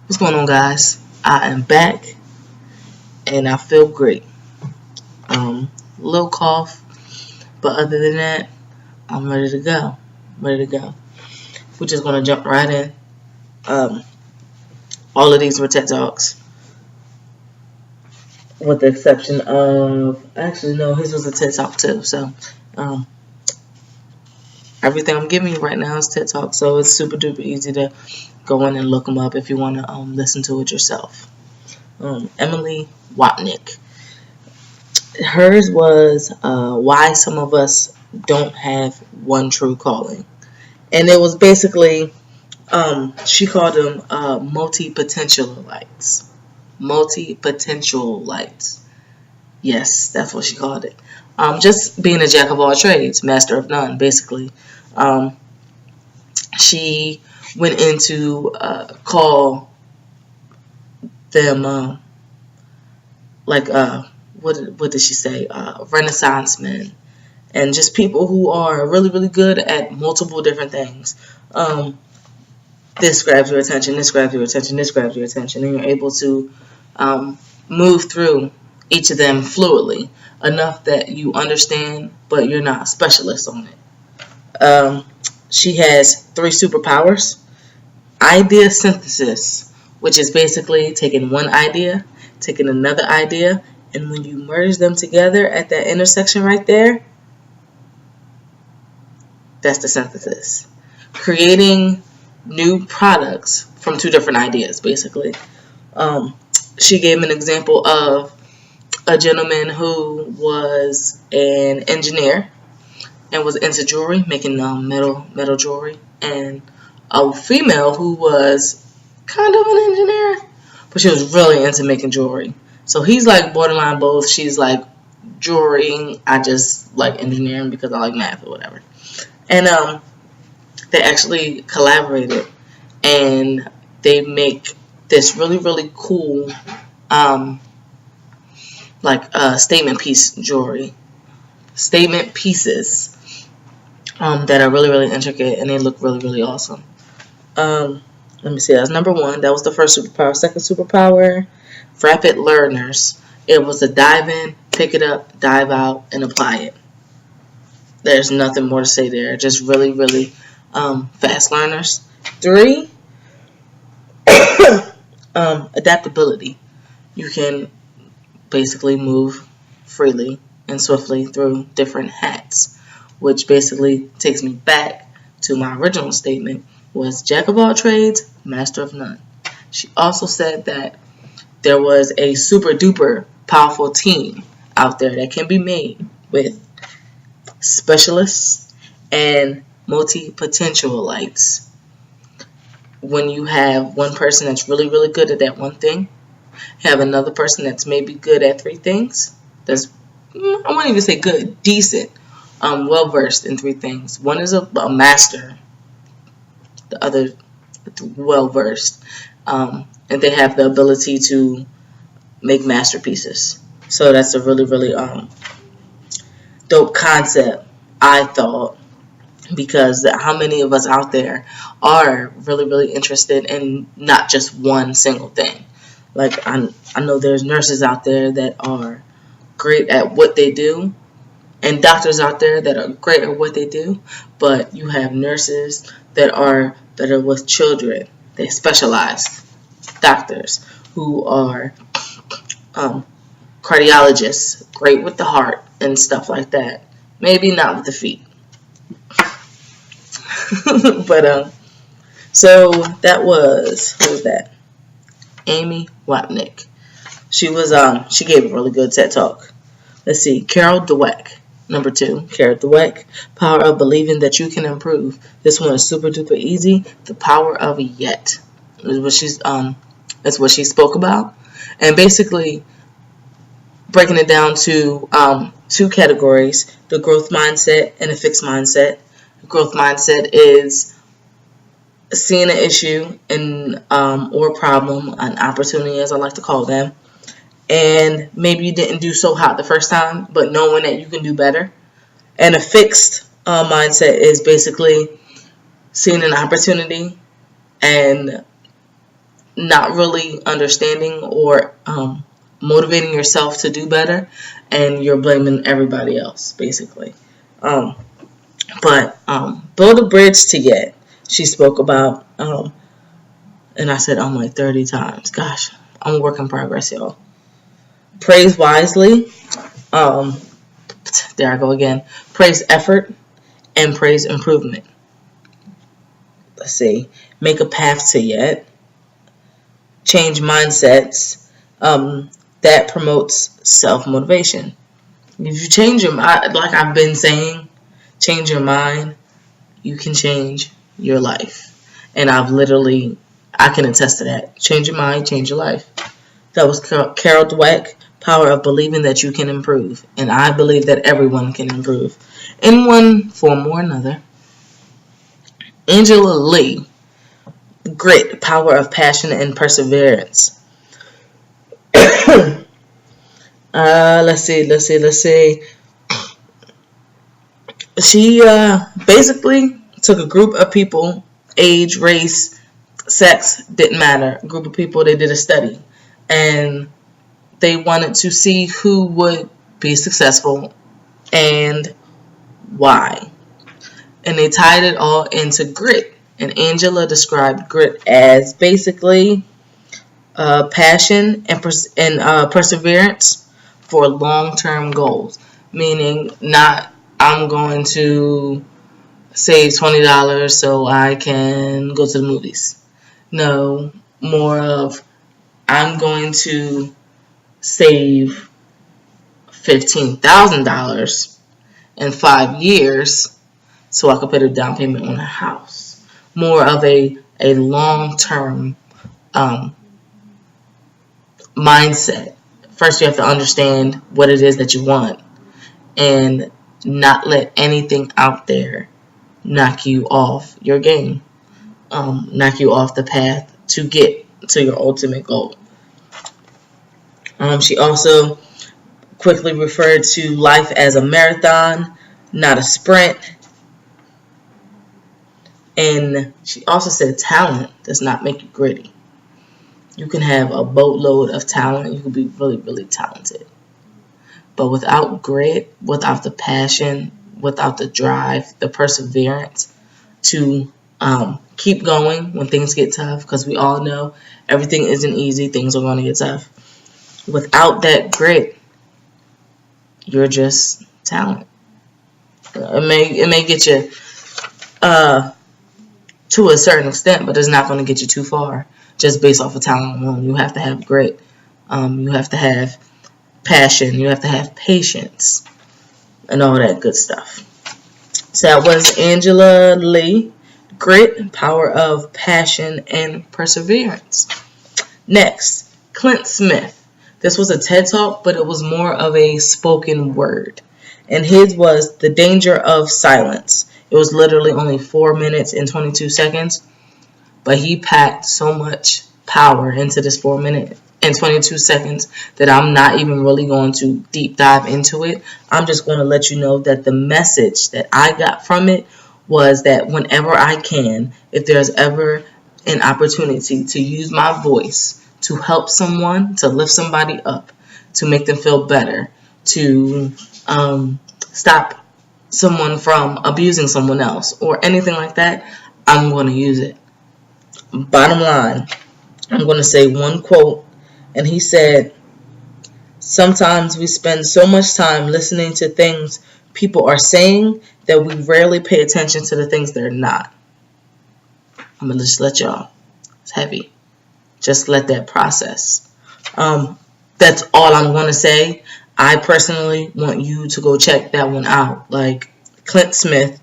What's going on, guys? I am back and I feel great. A little cough, but other than that, I'm ready to go. We're just gonna jump right in. All of these were TED Talks, with the exception of his was a TED Talk too. So, everything I'm giving you right now is TED Talk. So it's super duper easy to go in and look them up if you want to listen to it yourself. Emilie Wapnick. Hers was why some of us don't have one true calling. And it was basically, she called them multi-potentialites. Multi-potentialites. Yes, that's what she called it. Just being a jack of all trades, master of none, basically. She went into call them what did she say? Renaissance men, and just people who are really, really good at multiple different things. This grabs your attention, this grabs your attention, this grabs your attention, and you're able to move through each of them fluidly enough that you understand, but you're not a specialist on it. She has 3 superpowers. Idea synthesis, which is basically taking one idea, taking another idea, and when you merge them together at that intersection right there, that's the synthesis. Creating new products from 2 different ideas, basically. She gave an example of a gentleman who was an engineer and was into jewelry, making metal jewelry, and a female who was kind of an engineer, but she was really into making jewelry. So he's like borderline both. She's like jewelry. I just like engineering because I like math or whatever. And they actually collaborated, and they make this really, really cool statement piece jewelry. Statement pieces that are really, really intricate, and they look really, really awesome. Let me see. That's number 1. That was the first superpower. Second superpower, rapid learners. It was to dive in, pick it up, dive out, and apply it. There's nothing more to say there. Just really, really fast learners. 3, adaptability. You can basically move freely and swiftly through different hats, which basically takes me back to my original statement, was jack of all trades, master of none. She also said that there was a super duper powerful team out there that can be made with specialists and multi-potentialites. When you have one person that's really, really good at that one thing, have another person that's maybe good at 3 things, that's, I wouldn't even say good, decent, well-versed in 3 things. One is a master, the other well-versed, and they have the ability to make masterpieces. So that's a really, really dope concept, I thought, because how many of us out there are really, really interested in not just one single thing? Like, I know there's nurses out there that are great at what they do, and doctors out there that are great at what they do, but you have nurses that are with children. They specialize. Doctors who are cardiologists, great with the heart and stuff like that. Maybe not with the feet. But so that was, who was that? Emilie Wapnick. She gave a really good TED Talk. Let's see, Carol Dweck. Number 2, Carol Dweck, Power of Believing That You Can Improve. This one is super duper easy. The Power of Yet is what she spoke about, and basically breaking it down to 2 categories: the growth mindset and a fixed mindset. The growth mindset is seeing an issue or problem, an opportunity, as I like to call them, and maybe you didn't do so hot the first time, but knowing that you can do better. And a fixed mindset is basically seeing an opportunity and not really understanding or motivating yourself to do better, and you're blaming everybody else, basically. But build a bridge to yet. She spoke about, and I said like 30 times. Gosh, I'm a work in progress, y'all. Praise wisely. There I go again. Praise effort and praise improvement. Let's see. Make a path to yet. Change mindsets. That promotes self-motivation. If you change your mind, like I've been saying, change your mind, you can change your life. And I can attest to that. Change your mind, change your life. That was Carol Dweck, Power of Believing That You Can Improve. And I believe that everyone can improve in one form or another. Angela Lee, Grit, Power of Passion and Perseverance. Let's see. She basically took a group of people, age, race, sex, didn't matter. A group of people, they did a study. And they wanted to see who would be successful and why. And they tied it all into grit. And Angela described grit as basically passion and perseverance for long-term goals. Meaning not, I'm going to save $20 so I can go to the movies. No, more of, I'm going to save $15,000 in 5 years so I could put a down payment on a house. More of a long-term mindset. First, you have to understand what it is that you want and not let anything out there knock you off your game, knock you off the path to get to your ultimate goal. She also quickly referred to life as a marathon, not a sprint. And she also said talent does not make you gritty. You can have a boatload of talent. You can be really, really talented. But without grit, without the passion, without the drive, the perseverance to keep going when things get tough, because we all know everything isn't easy. Things are going to get tough. Without that grit, you're just talent. It may get you to a certain extent, but it's not going to get you too far just based off of talent alone. You have to have grit. You have to have passion. You have to have patience and all that good stuff. So that was Angela Lee, Grit, Power of Passion and Perseverance. Next, Clint Smith. This was a TED Talk, but it was more of a spoken word. And his was The Danger of Silence. It was literally only 4 minutes and 22 seconds. But he packed so much power into this 4 minutes and 22 seconds that I'm not even really going to deep dive into it. I'm just going to let you know that the message that I got from it was that whenever I can, if there's ever an opportunity to use my voice to help someone, to lift somebody up, to make them feel better, to stop someone from abusing someone else or anything like that, I'm going to use it. Bottom line, I'm going to say one quote, and he said, "Sometimes we spend so much time listening to things people are saying that we rarely pay attention to the things they're not." I'm going to just let y'all. It's heavy. Just let that process. That's all I'm going to say. I personally want you to go check that one out. Like Clint Smith,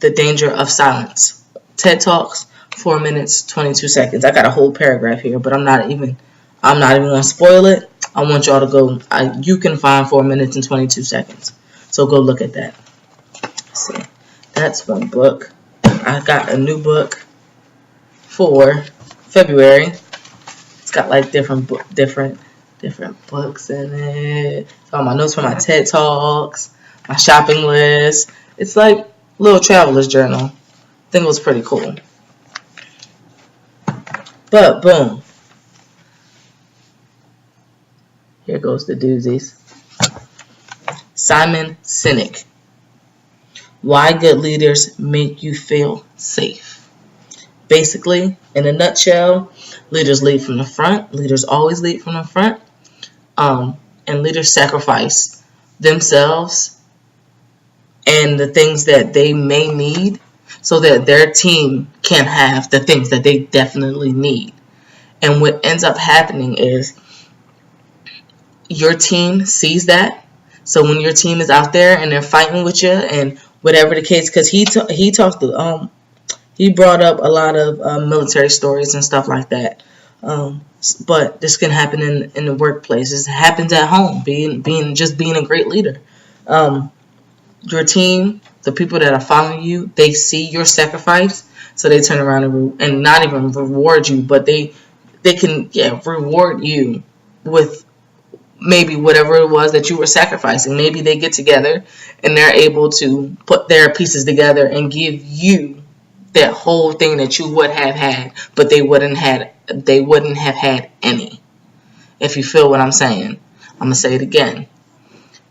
The Danger of Silence. TED Talks, 4 minutes, 22 seconds. I got a whole paragraph here, but I'm not even going to spoil it. I want y'all to go. You can find 4 minutes and 22 seconds. So go look at that. Let's see. That's one book. I got a new book for February. It's got like different books in it. All my notes from my TED Talks, my shopping list. It's like a little traveler's journal. I think it was pretty cool. But boom, here goes the doozies. Sinek. Why good leaders make you feel safe. Basically, in a nutshell, leaders lead from the front. Leaders always lead from the front. And leaders sacrifice themselves and the things that they may need so that their team can have the things that they definitely need. And what ends up happening is your team sees that. So when your team is out there and they're fighting with you and whatever the case, because he brought up a lot of military stories and stuff like that. But this can happen in the workplace. It happens at home. Being a great leader. Your team, the people that are following you, they see your sacrifice, so they turn around and not even reward you, but they can reward you with maybe whatever it was that you were sacrificing. Maybe they get together and they're able to put their pieces together and give you that whole thing that you would have had, but they wouldn't have had any. If you feel what I'm saying, I'm gonna say it again.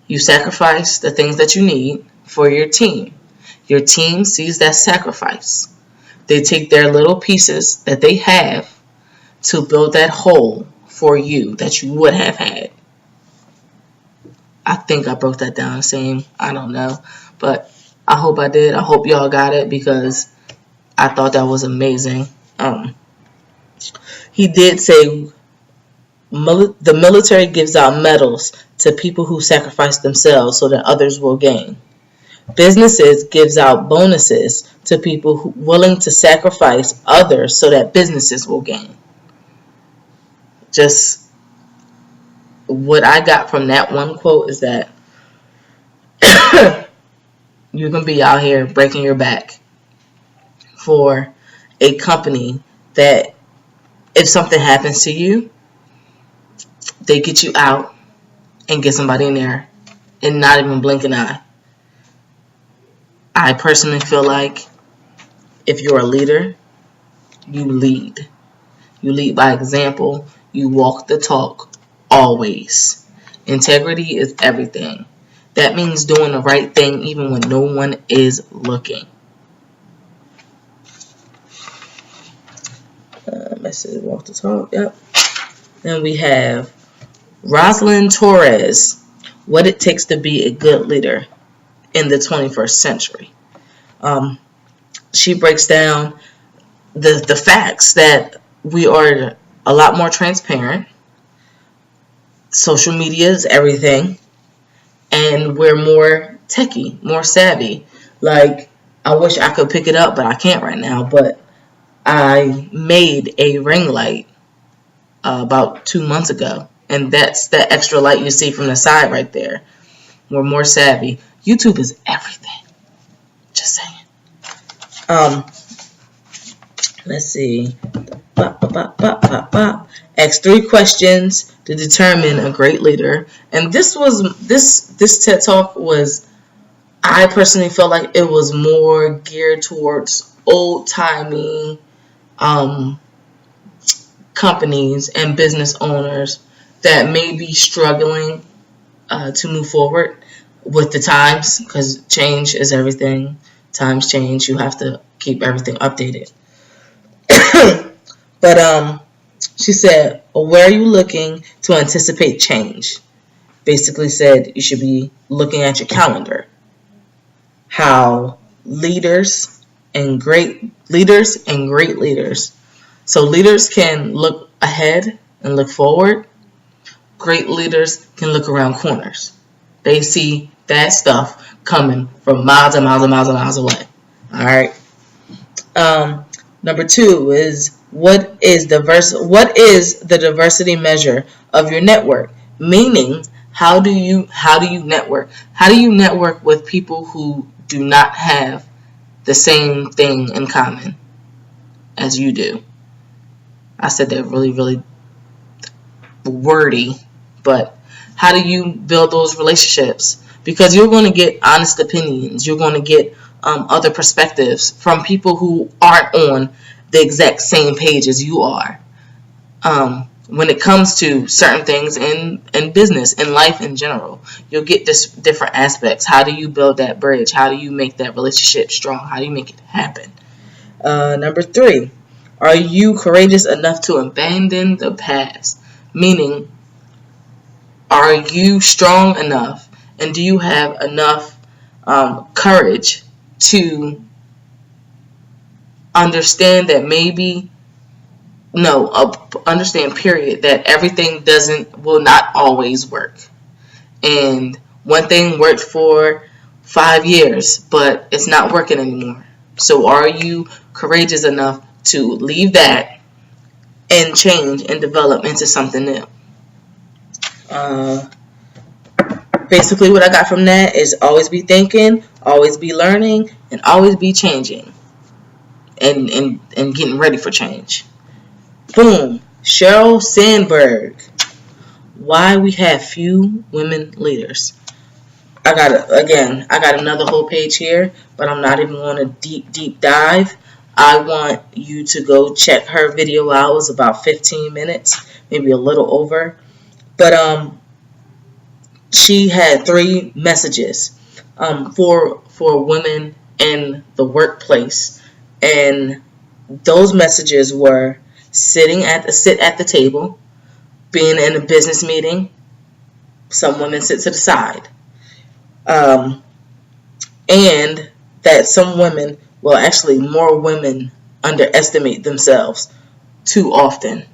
You sacrifice the things that you need for your team. Your team sees that sacrifice. They take their little pieces that they have to build that whole for you that you would have had. I think I broke that down the same. I don't know. But I hope I did. I hope y'all got it because I thought that was amazing. He did say the military gives out medals to people who sacrifice themselves so that others will gain. Businesses gives out bonuses to people willing to sacrifice others so that businesses will gain. Just what I got from that one quote is that you can be out here breaking your back for a company that if something happens to you, they get you out and get somebody in there and not even blink an eye. I personally feel like if you're a leader, you lead. You lead by example. You walk the talk always. Integrity is everything. That means doing the right thing even when no one is looking. I said walk the talk. Yep. Then we have Roselinde Torres, What It Takes to Be a Good Leader in the 21st Century. She breaks down the facts that we are a lot more transparent. Social media is everything. And we're more techie, more savvy. Like, I wish I could pick it up, but I can't right now. But I made a ring light about 2 months ago. And that's that extra light you see from the side right there. We're more savvy. YouTube is everything. Just saying. Let's see. Ask 3 questions to determine a great leader. And this TED Talk was, I personally felt like it was more geared towards old-timey companies and business owners that may be struggling to move forward with the times, because change is everything. Times change. You have to keep everything updated. But she said, where are you looking to anticipate change? Basically said you should be looking at your calendar. How leaders and great leaders. So leaders can look ahead and look forward. Great leaders can look around corners. They see bad stuff coming from miles and miles and miles and miles away. All right. Number 2 is what is the diversity measure of your network? Meaning, how do you network? How do you network with people who do not have the same thing in common as you do? I said that really, really wordy, but how do you build those relationships? Because you're going to get honest opinions. You're going to get other perspectives from people who aren't on the exact same page as you are. when it comes to certain things in business, in life in general. You'll get this different aspects. How do you build that bridge? How do you make that relationship strong? How do you make it happen? Number 3, are you courageous enough to abandon the past? Meaning, are you strong enough and do you have enough courage to understand that understand period, that everything will not always work. And one thing worked for 5 years, but it's not working anymore. So are you courageous enough to leave that and change and develop into something new? Basically what I got from that is always be thinking, always be learning, and always be changing and getting ready for change. Boom. Sheryl Sandberg. Why we have few women leaders. I got another whole page here, but I'm not even going to deep dive. I want you to go check her video out. It was about 15 minutes, maybe a little over. But she had 3 messages for women in the workplace, and those messages were sit at the table, being in a business meeting. Some women sit to the side, and that some women, well, actually more women underestimate themselves too often,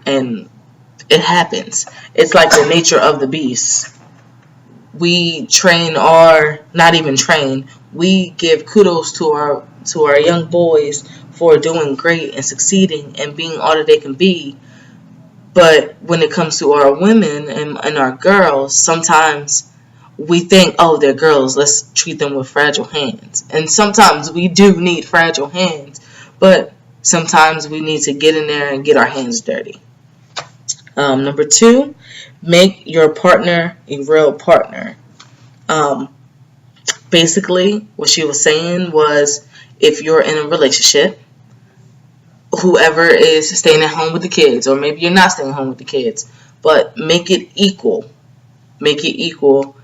and it happens. It's like the nature of the beast. We we give kudos to our young boys for doing great and succeeding and being all that they can be. But when it comes to our women and our girls, sometimes we think, oh, they're girls, let's treat them with fragile hands. And sometimes we do need fragile hands, but sometimes we need to get in there and get our hands dirty. Number 2, make your partner a real partner. Basically, what she was saying was, if you're in a relationship, whoever is staying at home with the kids, or maybe you're not staying home with the kids, but make it equal. Make it equal.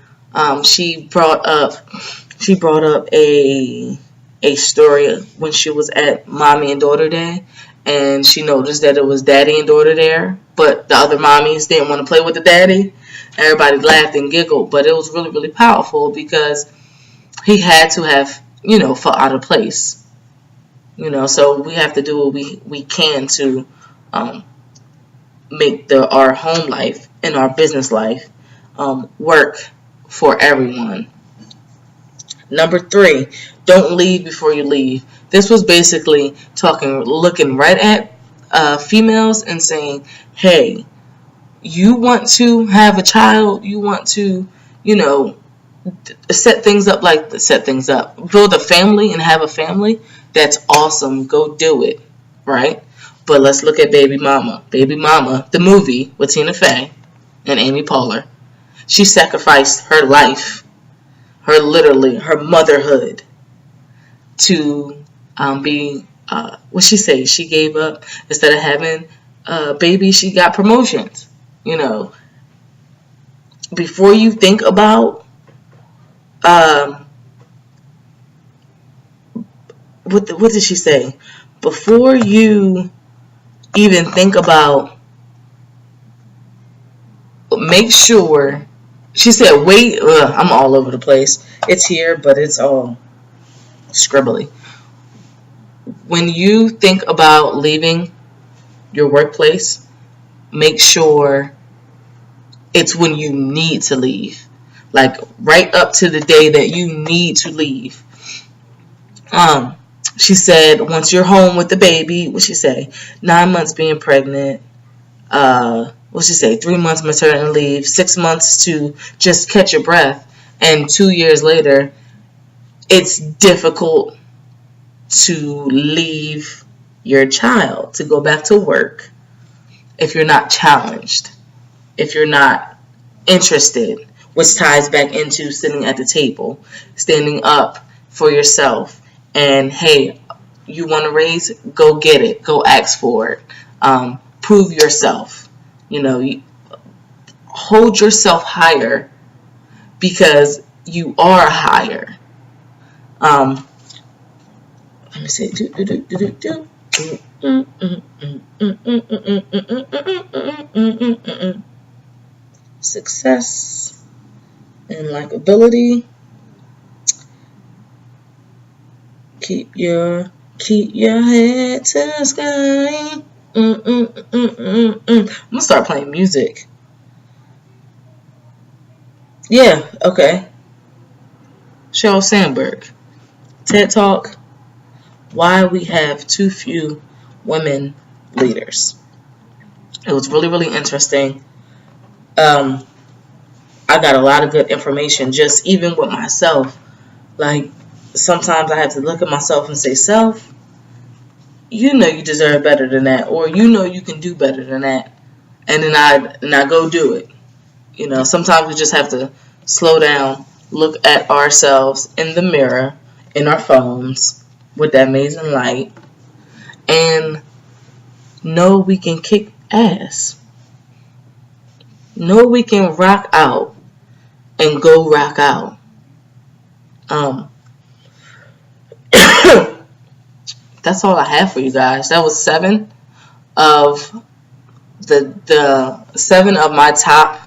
She brought up a story when she was at Mommy and Daughter Day, and she noticed that it was Daddy and daughter there, but the other mommies didn't want to play with the daddy. Everybody laughed and giggled, but it was really, really powerful because he had to have, felt out of place. So we have to do what we can to make our home life and our business life work for everyone. Number 3, don't leave before you leave. This was basically looking right at females and saying, hey, you want to have a child, you want to, set things up, build a family and have a family. That's awesome. Go do it, right? But let's look at Baby Mama. Baby Mama, the movie with Tina Fey and Amy Poehler. She sacrificed her life, her motherhood, to be, what she say? She gave up. Instead of having a baby, she got promotions. Before you think about what did she say? Before you even think about, make sure, she said, wait, I'm all over the place. It's here, but it's all scribbly. When you think about leaving your workplace, make sure it's when you need to leave. Like right up to the day that you need to leave. She said, once you're home with the baby, what she say? 9 months being pregnant. What she say? 3 months maternity leave, 6 months to just catch your breath, and 2 years later, it's difficult to leave your child to go back to work if you're not challenged, if you're not interested, which ties back into sitting at the table, standing up for yourself. And hey, you want to raise? Go get it. Go ask for it. prove yourself. Hold yourself higher because you are higher. Let me see. Success and likability. Keep your head to the sky. I'm gonna start playing music. Yeah, okay. Sheryl Sandberg. TED Talk. Why we have too few women leaders. It was really, really interesting. I got a lot of good information just even with myself. Like, sometimes I have to look at myself and say, self, you know you deserve better than that, or you know you can do better than that. And then I go do it. Sometimes we just have to slow down, look at ourselves in the mirror, in our phones, with that amazing light, and know we can kick ass. Know we can rock out and go rock out. That's all I have for you guys. That was 7 of the 7 of my top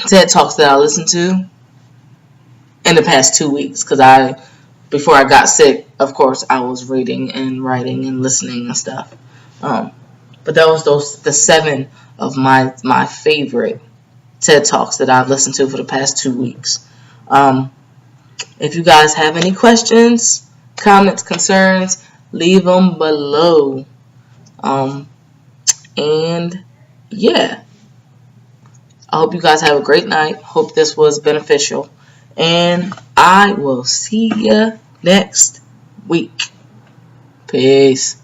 TED Talks that I listened to in the past 2 weeks. Because before I got sick, of course, I was reading and writing and listening and stuff. But that was the 7 of my favorite TED Talks that I've listened to for the past 2 weeks. If you guys have any questions, comments, concerns, leave them below. And yeah, I hope you guys have a great night. Hope this was beneficial. And I will see you next week. Peace.